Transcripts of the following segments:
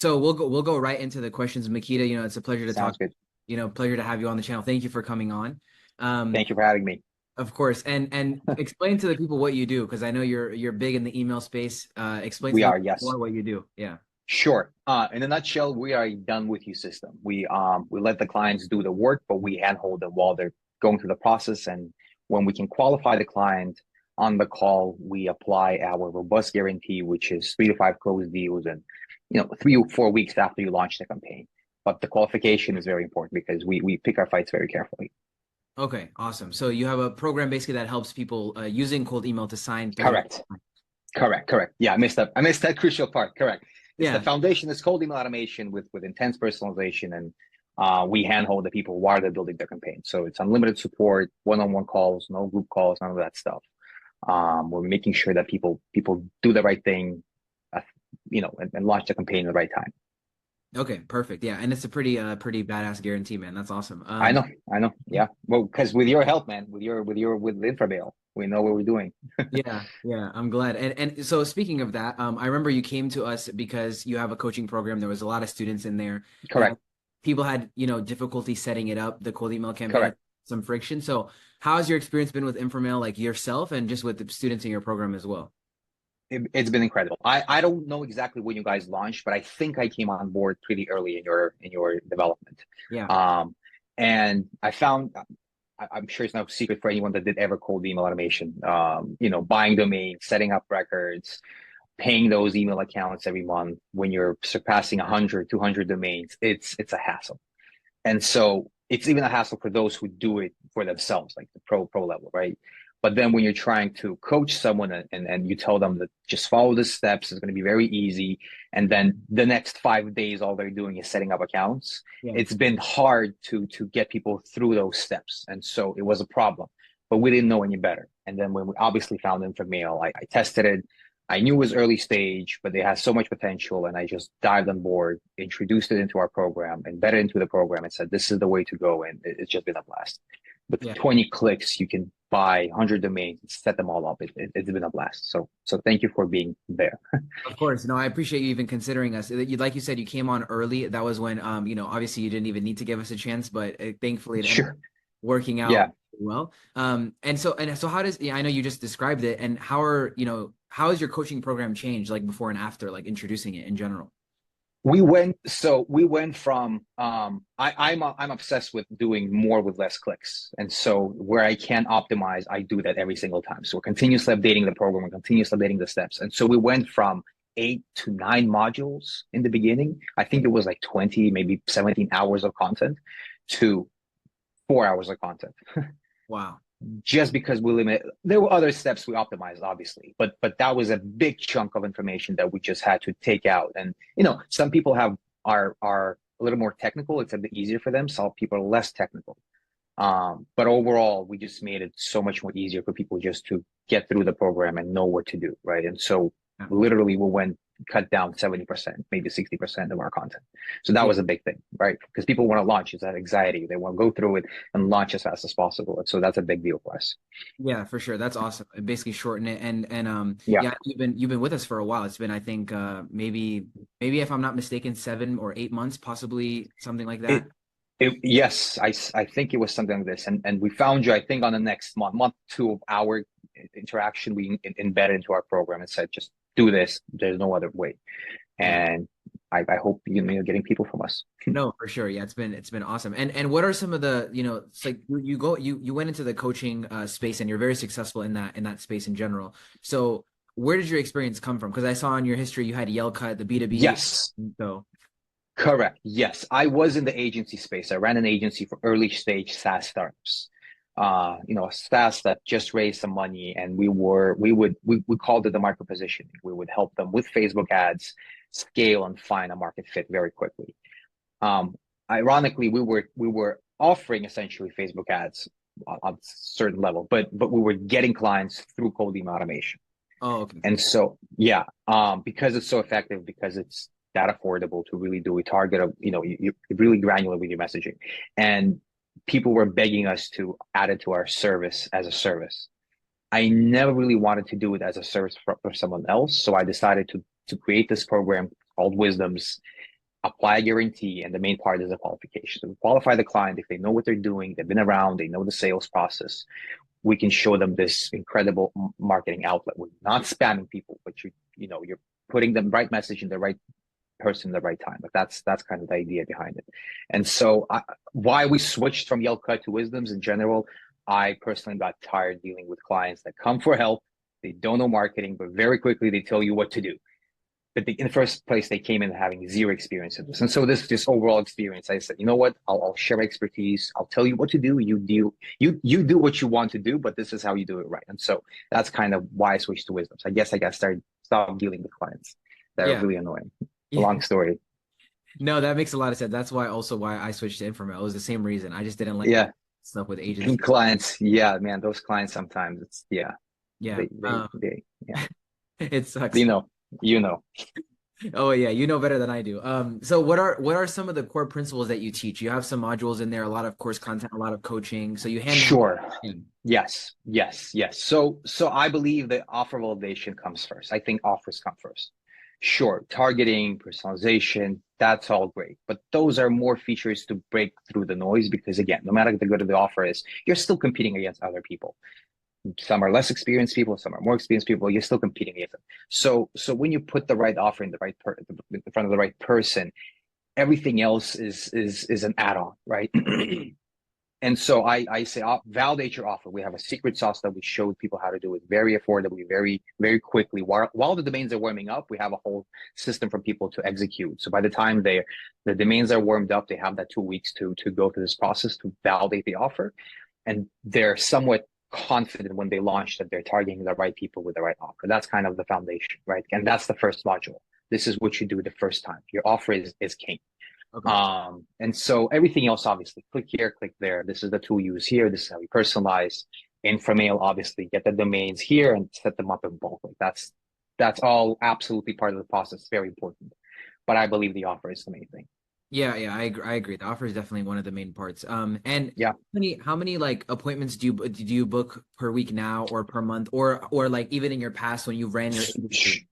So we'll go right into the questions, Mykyta. It's a pleasure to talk. Sounds good. Pleasure to have you on the channel. Thank you for coming on. Um, Thank you for having me. of course, and explain to the people what you do, because I know you're big in the email space. Explain to We them are, yes. more what you do. Yeah. Sure. In a nutshell, we are a done with you system. We let the clients do the work, but we handhold them while they're going through the process. And when we can qualify the client on the call, we apply our robust guarantee, which is 3 to 5 closed deals and 3 or 4 weeks after you launch the campaign. But the qualification is very important because we pick our fights very carefully. Okay, awesome. So you have a program basically that helps people using cold email to sign through. Correct. Correct. Yeah, I missed that crucial part. Correct. It's the Yeah. foundation is cold email automation with intense personalization, and we handhold the people while they're building their campaign. So it's unlimited support, one-on-one calls, no group calls, none of that stuff. We're making sure that people do the right thing, and launch the campaign at the right time. Okay, perfect. Yeah, and it's a pretty badass guarantee, man. That's awesome. I know. Yeah. Well, because with your help, man, with Inframail, we know what we're doing. Yeah, I'm glad. And so speaking of that, I remember you came to us because you have a coaching program. There was a lot of students in there, and Correct. people had, difficulty setting it up. The cold email campaign had Correct. some friction. So how has your experience been with Inframail, like yourself and just with the students in your program as well? It's been incredible. I don't know exactly when you guys launched, but I think I came on board pretty early in your development. Yeah. Um, and I found I'm sure it's no secret for anyone that did ever cold email automation. Buying domains, setting up records, paying those email accounts every month when you're surpassing 100, 200 domains. It's a hassle. And so it's even a hassle for those who do it for themselves, like the pro level, right? But then when you're trying to coach someone and you tell them that just follow the steps, it's going to be very easy. And then the next 5 days, all they're doing is setting up accounts. Yeah. It's been hard to get people through those steps. And so it was a problem, but we didn't know any better. And then when we obviously found Inframail, I tested it. I knew it was early stage, but they had so much potential. And I just dived on board, introduced it into our program, embedded into the program, and said, this is the way to go. And it's just been a blast. With Yeah. 20 clicks, you can buy 100 domains, set them all up. It's been a blast. So thank you for being there. Of course. No, I appreciate you even considering us. Like you said, you came on early. That was when, obviously you didn't even need to give us a chance, but thankfully it ended up Sure. working out Yeah. well. And so how does, yeah, I know you just described it, and how has your coaching program changed, like before and after, like introducing it in general? We went from I'm obsessed with doing more with less clicks. And so where I can optimize, I do that every single time. So we're continuously updating the program, we're continuously updating the steps. And so we went from 8 to 9 modules in the beginning. I think it was like 20, maybe 17 hours of content to 4 hours of content. Wow. Just because we limit, there were other steps we optimized, obviously, but that was a big chunk of information that we just had to take out. And some people are a little more technical. It's a bit easier for them. Some people are less technical. But overall, we just made it so much more easier for people just to get through the program and know what to do, right? And so Yeah. literally we went cut down 70%, maybe 60% of our content. So that Yeah. was a big thing, right? Because people want to launch, it's that anxiety. They want to go through it and launch as fast as possible. And so that's a big deal for us. Yeah, for sure. That's awesome. And basically shorten it, and Yeah. yeah, you've been with us for a while. It's been, I think, maybe if I'm not mistaken, 7 or 8 months, possibly something like that. It, yes, I think it was something like this. And we found you, I think, on the next month two of our interaction, we embedded into our program and said, just do this. There's no other way. Yeah. And I hope you're getting people from us. No, for sure. Yeah, it's been awesome. And what are some of the, it's like you went into the coaching space, and you're very successful in that space in general. So where did your experience come from? Because I saw in your history you had Yelka, the B2B. Yes, So correct. Yes, I was in the agency space. I ran an agency for early stage SaaS startups. SaaS that just raised some money, and we called it the micro positioning. We would help them with Facebook ads, scale and find a market fit very quickly. Um, Ironically, we were offering essentially Facebook ads on a certain level, but we were getting clients through cold email automation. oh, okay. And so, yeah, because it's so effective, because it's that affordable to really do, we target you're really granular with your messaging, and people were begging us to add it to our service as a service. I never really wanted to do it as a service for someone else, so I decided to create this program called Wisdoms, apply a guarantee, and the main part is the qualification. So we qualify the client. If they know what they're doing, they've been around, they know the sales process, we can show them this incredible marketing outlet. We're not spamming people, but you're putting the right message in the right person at the right time. But that's kind of the idea behind it. And so why we switched from Yelka to Wisdoms in general, I personally got tired dealing with clients that come for help. They don't know marketing, but very quickly they tell you what to do. But in the first place, they came in having zero experience in this. And so this overall experience, I said, you know what? I'll share my expertise. I'll tell you what to do. You do what you want to do, but this is how you do it right. And so that's kind of why I switched to Wisdom. So I guess I got stop dealing with clients that are Yeah. really annoying. Yeah. Long story. No, that makes a lot of sense. That's why I switched to Inframail. It was the same reason. I just didn't like Yeah. stuff with agencies. Clients. Yeah, man, those clients sometimes Yeah. Yeah. It sucks. You know. Oh yeah, you know better than I do. So what are some of the core principles that you teach? You have some modules in there, a lot of course content, a lot of coaching. So you handle. Sure. Yes. So I believe that offer validation comes first. I think offers come first. Sure, targeting, personalization, that's all great. But those are more features to break through the noise because again, no matter how good the offer is, you're still competing against other people. Some are less experienced people, some are more experienced people. You're still competing against them. So when you put the right offer in in front of the right person, everything else is an add-on, right? And so I say, validate your offer. We have a secret sauce that we showed people how to do it very affordably, very, very quickly. While the domains are warming up, we have a whole system for people to execute. So by the time the domains are warmed up, they have that 2 weeks to go through this process to validate the offer. And they're somewhat confident when they launch that they're targeting the right people with the right offer. That's kind of the foundation, right? And that's the first module. This is what you do the first time. Your offer is king. Okay. And so everything else, obviously, click here, click there. This is the tool you use here. This is how we personalize. Inframail, obviously, get the domains here and set them up in bulk. Like that's all absolutely part of the process. Very important. But I believe the offer is the main thing. Yeah, I agree. The offer is definitely one of the main parts. And yeah, how many like appointments do you book per week now or per month or like even in your past when you ran your agency?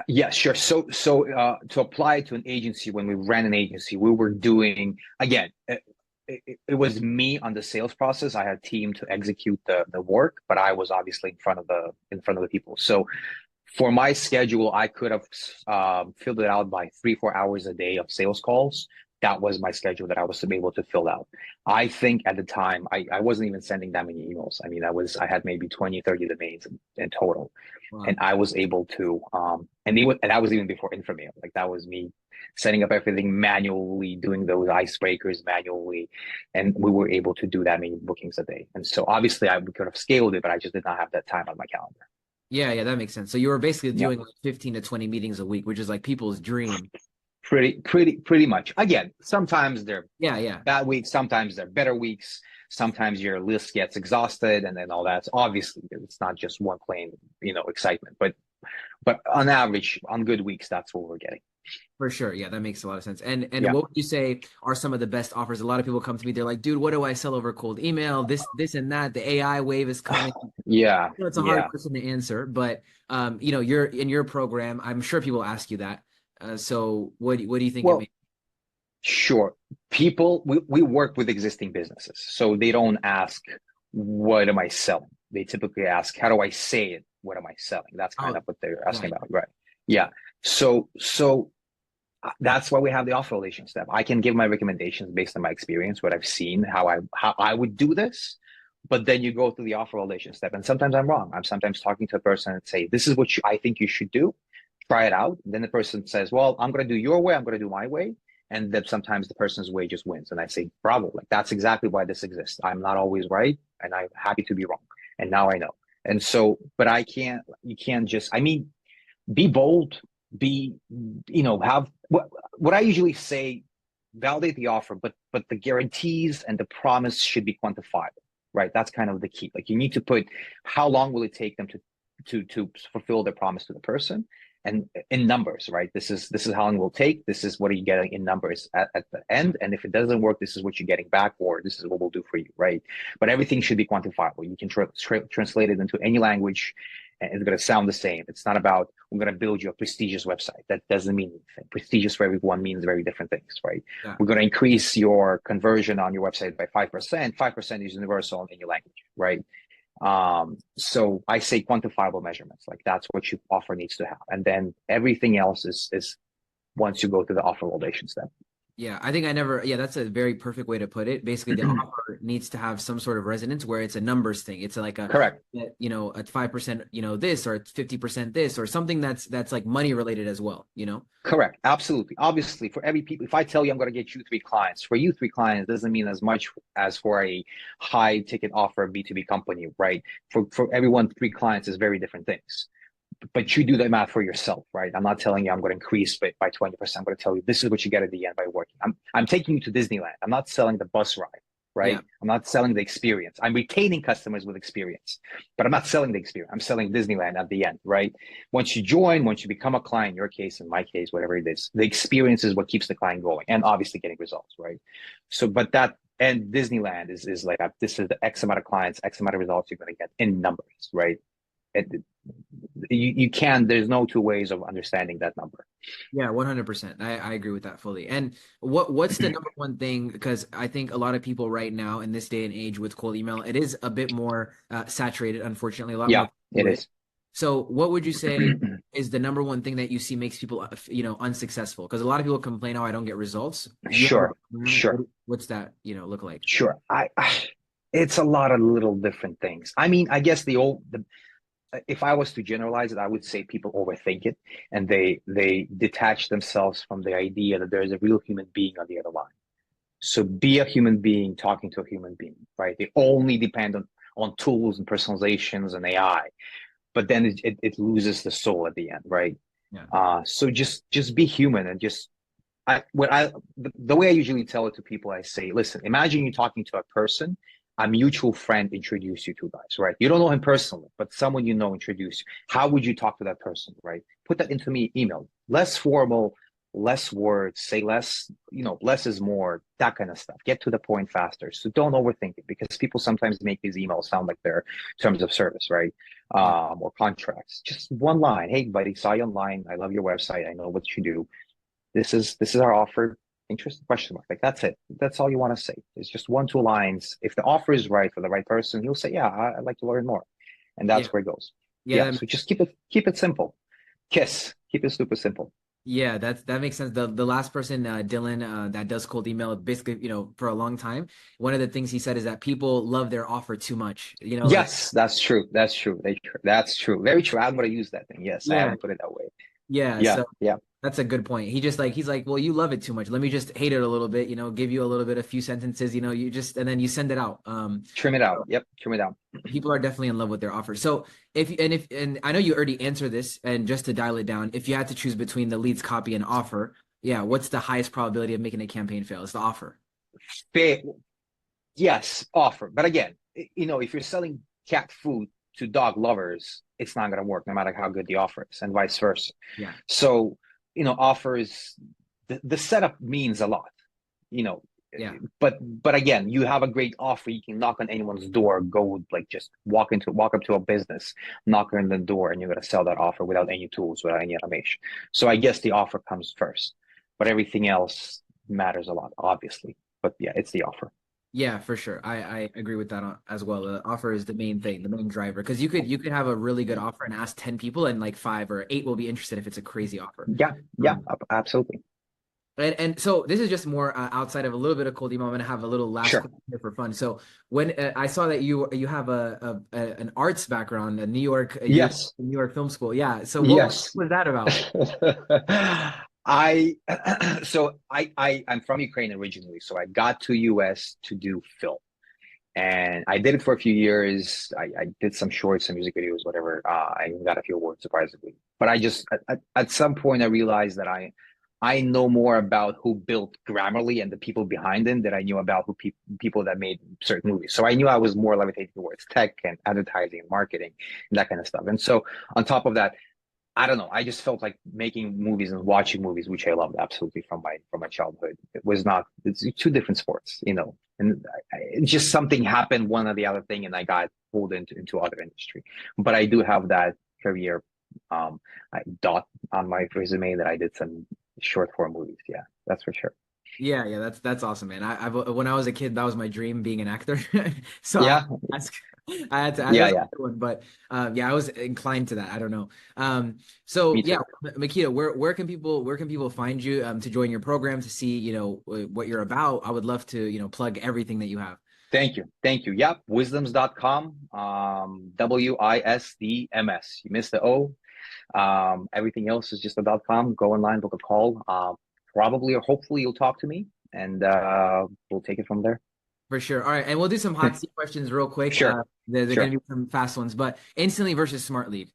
Yeah, sure. So to apply to an agency, when we ran an agency, we were doing again. It was me on the sales process. I had a team to execute the work, but I was obviously in front of the people. So for my schedule, I could have filled it out by 3-4 hours a day of sales calls. That was my schedule that I was able to fill out. I think at the time, I wasn't even sending that many emails. I mean, I had maybe 20, 30 domains in total. Wow. And I was able to, and that was even before Inframail. Like that was me setting up everything manually, doing those icebreakers manually. And we were able to do that many bookings a day. And so obviously we could have scaled it, but I just did not have that time on my calendar. Yeah, that makes sense. So you were basically doing like 15 to 20 meetings a week, which is like people's dream. Pretty much. Again, sometimes they're bad weeks, sometimes they're better weeks, sometimes your list gets exhausted and then all that. So obviously, it's not just one plain, excitement. But on average, on good weeks, that's what we're getting. For sure. Yeah, that makes a lot of sense. And what would you say are some of the best offers? A lot of people come to me, they're like, dude, what do I sell over cold email? This and that. The AI wave is coming. It's a hard question to answer, but you're in your program. I'm sure people ask you that. So what do you think? Well, sure. People, we work with existing businesses, so they don't ask, what am I selling? They typically ask, how do I say it? What am I selling? That's kind of what they're asking about, right? Yeah. So that's why we have the offer validation step. I can give my recommendations based on my experience, what I've seen, how I would do this. But then you go through the offer validation step, and sometimes I'm wrong. I'm sometimes talking to a person and say, this is what I think you should do. Try it out. Then the person says, well, I'm going to do your way. I'm going to do my way. And then sometimes the person's way just wins. And I say, bravo, like that's exactly why this exists. I'm not always right. And I'm happy to be wrong. And now I know. And so, but you can't just, be bold, have what I usually say, validate the offer, but the guarantees and the promise should be quantifiable, right? That's kind of the key. Like you need to put, how long will it take them to fulfill their promise to the person? And in numbers, right? This is how long it will take. This is what are you getting in numbers at the end. And if it doesn't work, this is what you're getting back, or this is what we'll do for you, right? But everything should be quantifiable. You can translate it into any language. and it's going to sound the same. It's not about, we're going to build you a prestigious website. That doesn't mean anything. Prestigious for everyone means very different things, right? Yeah. We're going to increase your conversion on your website by 5%. 5% is universal in any language, right? So I say quantifiable measurements, like that's what your offer needs to have. And then everything else is once you go to the offer validation step. Yeah, I think I never, yeah, that's a very perfect way to put it. Basically, the offer needs to have some sort of resonance where it's a numbers thing. It's like a, Correct. you know, a 5%, you know, this or 50% this or something that's like money related as well, you know? Correct. Absolutely. Obviously, for every people, if I tell you I'm going to get you 3 clients, for you 3 clients doesn't mean as much as for a high ticket offer B2B company, right? For everyone, 3 clients is very different things. But you do the math for yourself, right? I'm not telling you I'm going to increase by 20%. I'm going to tell you this is what you get at the end by working. I'm taking you to Disneyland. I'm not selling the bus ride, right? Yeah. I'm not selling the experience. I'm retaining customers with experience, but I'm not selling the experience. I'm selling Disneyland at the end, right? Once you join, once you become a client, in your case, in my case, whatever it is, the experience is what keeps the client going and obviously getting results, right? So, but that, and Disneyland is like, this is the X amount of clients, X amount of results you're going to get in numbers, right? You can, there's no 2 ways of understanding that number. Yeah, 100%. I agree with that fully. And what's the number one thing? Because I think a lot of people right now in this day and age with cold email, it is a bit more saturated, unfortunately, a lot Yeah, more it do it. is. So what would you say is the number one thing that you see makes people, you know, unsuccessful? Because a lot of people complain, oh, I don't get results. You have Sure, sure, what's that, you know, look like? sure. It's a lot of little different things. I mean, I guess if I was to generalize it, I would say people overthink it and they detach themselves from the idea that there is a real human being on the other line. So be a human being talking to a human being, right? They only depend on tools and personalizations and AI, but then it loses the soul at the end, right? Yeah. So just be human and just the way I usually tell it to people, I say, listen, imagine you talking to a person, a mutual friend introduced you to guys, right? You don't know him personally, but someone you know introduced you. How would you talk to that person, right? Put that into me email. Less formal, less words, say less, less is more, that kind of stuff. Get to the point faster. So don't overthink it because people sometimes make these emails sound like they're terms of service, right? Yeah. Or contracts. Just one line. Hey, buddy, saw you online. I love your website. I know what you do. This is our offer. Interest? Question mark. Like that's it. That's all you want to say. It's just 1, 2 lines. If the offer is right for the right person, he'll say, "Yeah, I'd like to learn more," and Yeah. that's where it goes. Yeah. Yeah. So just keep it simple. Kiss. Keep it super simple. Yeah, that makes sense. The last person, Dylan, that does cold email, basically, you know, for a long time, one of the things he said is that people love their offer too much. You know, like Yes, that's true. That's true. That's true. Very true. I'm gonna use that thing. Yes, I yeah, haven't put it that way. yeah. Yeah. So Yeah. that's a good point. He's like, well, you love it too much. Let me just hate it a little bit, you know, give you a little bit, a few sentences, you know, you just and then you send it out. Trim it out. Yep. Trim it out. People are definitely in love with their offer. So if I know you already answered this, and just to dial it down, if you had to choose between the leads copy and offer, yeah, what's the highest probability of making a campaign fail? It's the offer. Fair. Yes, offer. But again, if you're selling cat food to dog lovers, it's not going to work no matter how good the offer is, and vice versa. Yeah. So, offers, the setup means a lot, you know. Yeah. But again, you have a great offer. You can knock on anyone's door, go like just walk up to a business, knock on the door, and you're going to sell that offer without any tools, without any automation. So I guess the offer comes first, but everything else matters a lot, obviously. But yeah, it's the offer. Yeah, for sure. I agree with that as well. The offer is the main thing, the main driver. Because you could have a really good offer and ask 10 people and like 5 or 8 will be interested if it's a crazy offer. Yeah, yeah, Um, absolutely. and so this is just more outside of a little bit of cold email. I'm gonna have a little last Sure. question here for fun. So when I saw that you have an arts background, you Yes. New York Film School, yeah. So what Yes. was that about? I I'm from Ukraine originally, so I got to US to do film, and I did it for a few years. I did some shorts, some music videos, whatever. I even got a few awards surprisingly. But I just at some point I realized that I know more about who built Grammarly and the people behind them than I knew about people that made certain movies. So I knew I was more levitating towards tech and advertising and marketing and that kind of stuff. And so on top of that, I don't know. I just felt like making movies and watching movies, which I loved absolutely from my childhood. It's 2 different sports, and it just something happened, one or the other thing, and I got pulled into other industry. But I do have that career dot on my resume that I did some short form movies. Yeah, that's for sure. Yeah, yeah, that's awesome, man. I've when I was a kid, that was my dream, being an actor. So Yeah, ask, I had to. yeah, That's a yeah. good one, but yeah, I was inclined to that. I don't know. So Me yeah, too. Mykyta, where can people find you to join your program to see what you're about? I would love to plug everything that you have. Thank you. Thank you. Yep. Wisdoms.com. WISDMS. You missed the O. Everything else is just a .com. Go online, book a call. Probably or hopefully you'll talk to me and we'll take it from there. For sure. All right, and we'll do some hot seat questions real quick. Sure. They're going Sure. to be some fast ones, but instantly versus smart lead.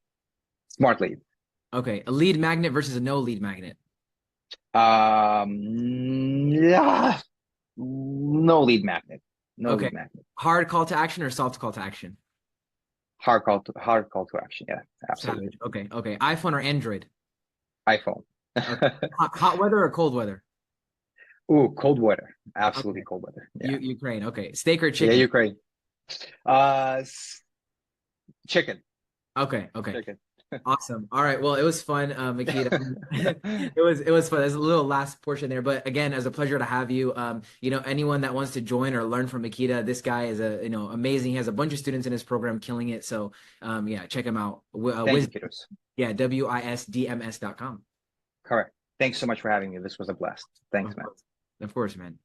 Smart lead. Okay, a lead magnet versus a no lead magnet. Yeah, no lead magnet. No Okay, lead magnet. hard call to action or soft call to action? Hard call to action. Yeah, absolutely. Savage. Okay, okay. iPhone or Android? iPhone. Okay. Hot weather or cold weather? Ooh, cold weather. Absolutely Okay. cold weather. Yeah. Ukraine. Okay. Steak or Yeah, chicken? Ukraine. Uh, chicken. Okay. Okay. Chicken. Awesome. All right. Well, it was fun, Mykyta. It was fun. There's a little last portion there, but again, as a pleasure to have you. Anyone that wants to join or learn from Mykyta, this guy is amazing. He has a bunch of students in his program, killing it. So, yeah, check him out. Thank you, kiddos. Yeah, wisdms.com. Correct. Thanks so much for having me. This was a blast. Thanks, Of man. course, of course, man.